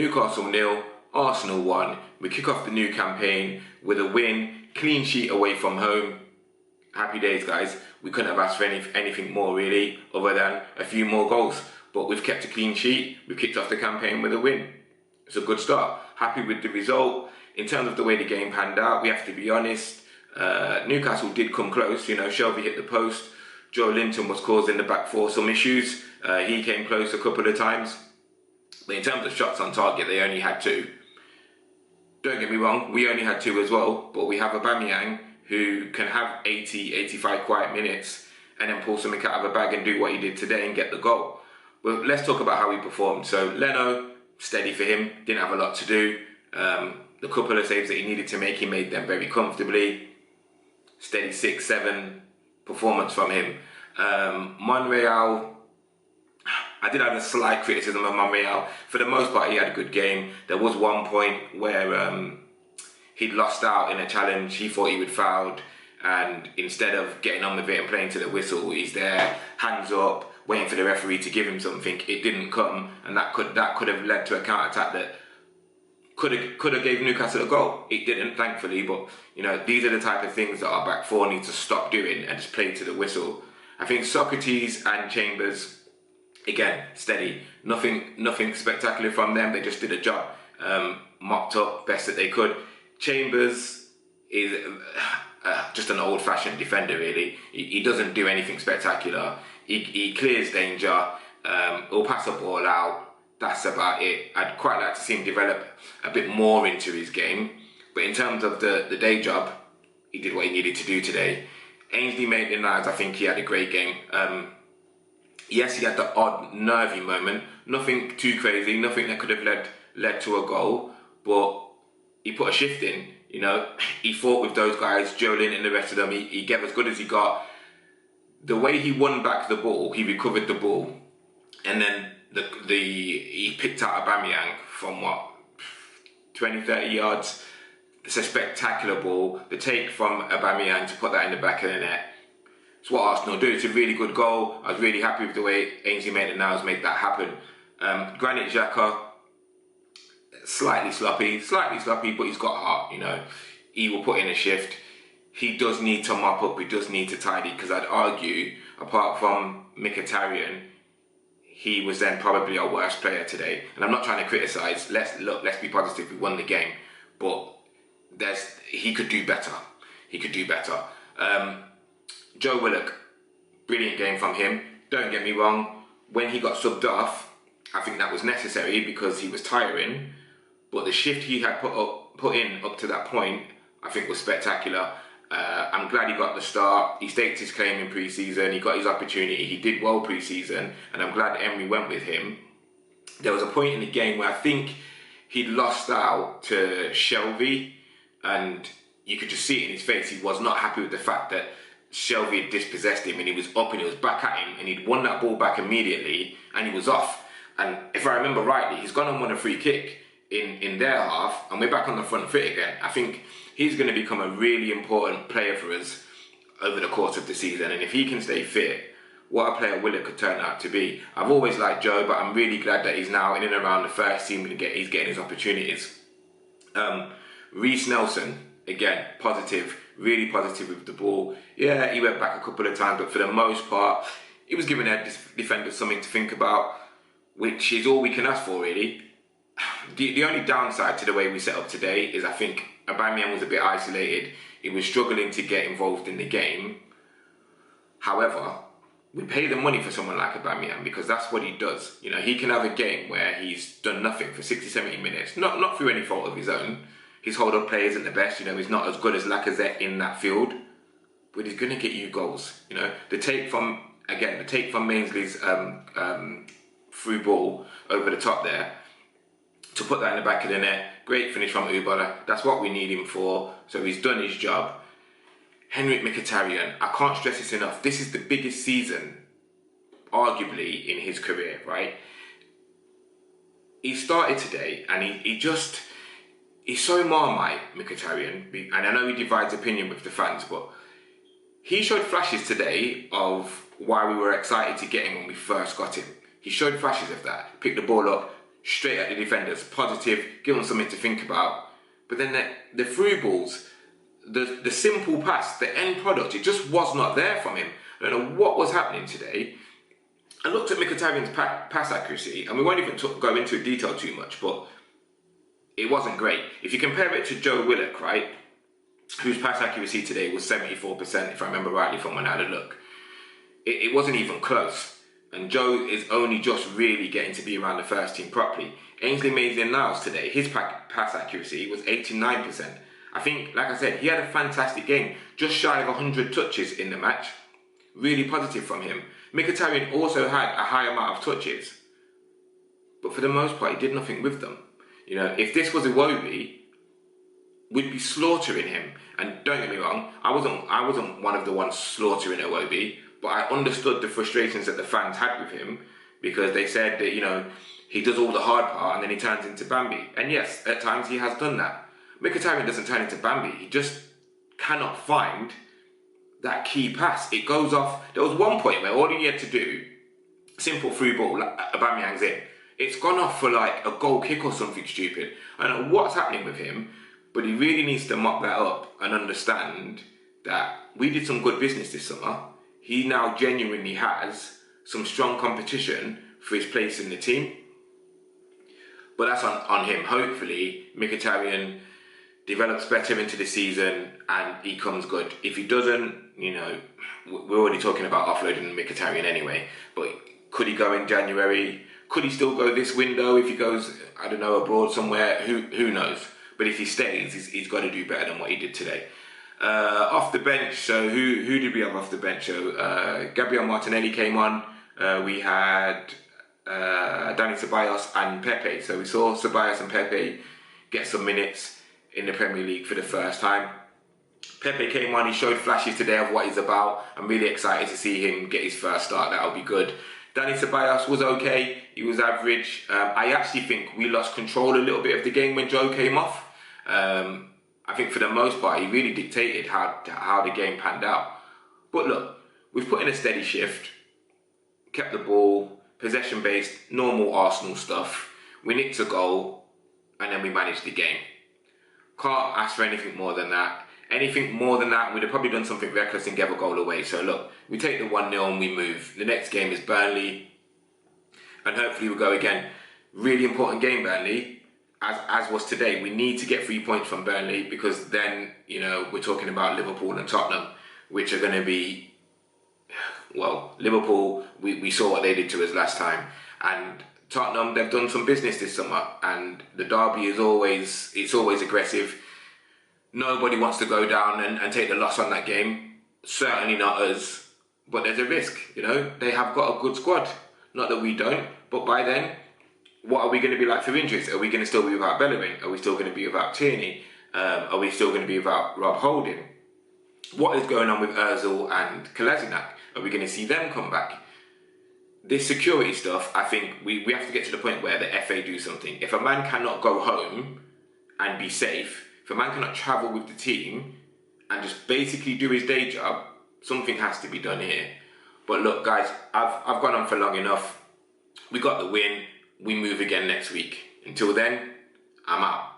Newcastle 0, Arsenal 1. We kick off the new campaign with a win, clean sheet away from home. Happy days, guys. We couldn't have asked for anything more really, other than a few more goals. But we've kept a clean sheet. We've kicked off the campaign with a win. It's a good start. Happy with the result. In terms of the way the game panned out, we have to be honest. Newcastle did come close. You know, Shelby hit the post. Joe Linton was causing the back four some issues. He came close a couple of times. But in terms of shots on target, they only had 2. Don't get me wrong, we only had 2 as well. But we have Aubameyang, who can have 80, 85 quiet minutes and then pull something out of a bag and do what he did today and get the goal. But let's talk about how he performed. So Leno, steady for him, didn't have a lot to do. The couple of saves that he needed to make, he made them very comfortably. Steady 6, 7 performance from him. Monreal, I did have a slight criticism of Monreal. For the most part, he had a good game. There was one point where he'd lost out in a challenge. He thought he would fouled, and instead of getting on with it and playing to the whistle, he's there, hands up, waiting for the referee to give him something. It didn't come, and that could have led to a counter-attack that could have gave Newcastle a goal. It didn't, thankfully, but you know, these are the type of things that our back four need to stop doing and just play to the whistle. I think Socrates and Chambers, again, steady. Nothing spectacular from them. They just did a job, mopped up best that they could. Chambers is just an old-fashioned defender, really. He doesn't do anything spectacular. He clears danger. He'll pass the ball out. That's about it. I'd quite like to see him develop a bit more into his game. But in terms of the day job, he did what he needed to do today. Ainsley Maitland-Niles, I think he had a great game. Yes, he had the odd nervy moment. Nothing too crazy. Nothing that could have led to a goal. But he put a shift in. You know, he fought with those guys, Jolin and the rest of them. He gave as good as he got. The way he won back the ball, he recovered the ball, and then he picked out Aubameyang from what, 20, 30 yards. It's a spectacular ball. The take from Aubameyang to put that in the back of the net. It's what Arsenal do. It's a really good goal. I was really happy with the way Ainsley Maitland-Niles made that happen. Granit Xhaka, slightly sloppy, but he's got heart, you know. He will put in a shift. He does need to mop up, he does need to tidy, because I'd argue, apart from Mkhitaryan, he was then probably our worst player today. And I'm not trying to criticise, let's be positive, we won the game, but he could do better. He could do better. Joe Willock, brilliant game from him. Don't get me wrong, when he got subbed off, I think that was necessary because he was tiring, but the shift he had put in up to that point, I think was spectacular. I'm glad he got the start. He staked his claim in pre-season. He got his opportunity. He did well pre-season, and I'm glad Emery went with him. There was a point in the game where I think he'd lost out to Shelby, and you could just see it in his face. He was not happy with the fact that Shelby had dispossessed him, and he was up and he was back at him, and he'd won that ball back immediately, and he was off. And if I remember rightly, he's gone and won a free kick in their half, and we're back on the front foot again. I think he's going to become a really important player for us over the course of the season, and if he can stay fit, what a player Willock could turn out to be. I've always liked Joe, but I'm really glad that he's now in and around the first team and he's getting his opportunities. Reece Nelson, again, positive, really positive with the ball. Yeah, he went back a couple of times, but for the most part, he was giving their defenders something to think about, which is all we can ask for, really. The only downside to the way we set up today is I think Aubameyang was a bit isolated. He was struggling to get involved in the game. However, we pay the money for someone like Aubameyang because that's what he does. You know, he can have a game where he's done nothing for 60, 70 minutes, not through any fault of his own. His hold-up play isn't the best. You know, he's not as good as Lacazette in that field, but he's going to get you goals. You know, the take from Mainsley's through ball over the top there, to put that in the back of the net, great finish from Ubala. That's what we need him for. So he's done his job. Henrik Mkhitaryan, I can't stress this enough. This is the biggest season, arguably, in his career, right? He started today, and he's so Marmite, Mkhitaryan. And I know he divides opinion with the fans, but he showed flashes today of why we were excited to get him when we first got him. He showed flashes of that. Picked the ball up, straight at the defenders, positive, give them something to think about. But then the through balls, the simple pass, the end product, it just was not there from him. I don't know what was happening today. I looked at Mkhitaryan's pass accuracy, and we won't even go into detail too much, but it wasn't great. If you compare it to Joe Willock, right, whose pass accuracy today was 74%, if I remember rightly from when I had a look, it wasn't even close. And Joe is only just really getting to be around the first team properly. Ainsley Maitland-Niles today, his pass accuracy was 89%. I think, like I said, he had a fantastic game, just shy of 100 touches in the match. Really positive from him. Mkhitaryan also had a high amount of touches, but for the most part, he did nothing with them. You know, if this was Iwobi, we'd be slaughtering him. And don't get me wrong, I wasn't one of the ones slaughtering Iwobi, but I understood the frustrations that the fans had with him, because they said that, you know, he does all the hard part and then he turns into Bambi. And yes, at times he has done that. Mkhitaryan doesn't turn into Bambi. He just cannot find that key pass. It goes off. There was one point where all he had to do, simple through ball, Aubameyang's in. It's gone off for like a goal kick or something stupid. I don't know what's happening with him, but he really needs to mop that up and understand that we did some good business this summer. He now genuinely has some strong competition for his place in the team. But that's on him. Hopefully, Mkhitaryan develops better into the season and he comes good. If he doesn't, you know, we're already talking about offloading Mkhitaryan anyway, but could he go in January? Could he still go this window if he goes, I don't know, abroad somewhere? Who knows? But if he stays, he's got to do better than what he did today. Off the bench, so who did we have off the bench? So Gabriel Martinelli came on. We had Dani Ceballos and Pepe. So we saw Ceballos and Pepe get some minutes in the Premier League for the first time. Pepe came on, he showed flashes today of what he's about. I'm really excited to see him get his first start. That'll be good. Dani Ceballos was okay, he was average. I actually think we lost control a little bit of the game when Joe came off. I think for the most part, he really dictated how the game panned out. But look, we've put in a steady shift, kept the ball, possession-based, normal Arsenal stuff. We nicked a goal, and then we managed the game. Can't ask for anything more than that. Anything more than that, we'd have probably done something reckless and gave a goal away. So look, we take the 1-0 and we move. The next game is Burnley, and hopefully we'll go again. Really important game, Burnley, as was today. We need to get 3 points from Burnley, because then, you know, we're talking about Liverpool and Tottenham, which are going to be, well, Liverpool, we saw what they did to us last time, and Tottenham, they've done some business this summer, and the derby is always aggressive. Nobody wants to go down and take the loss on that game. Certainly not us. But there's a risk, you know. They have got a good squad. Not that we don't. But by then, what are we going to be like for injuries? Are we going to still be without Bellerin? Are we still going to be without Tierney? Are we still going to be without Rob Holding? What is going on with Ozil and Kolasinac? Are we going to see them come back? This security stuff, I think we have to get to the point where the FA do something. If a man cannot go home and be safe, if a man cannot travel with the team and just basically do his day job, something has to be done here. But look, guys, I've gone on for long enough. We got the win. We move again next week. Until then, I'm out.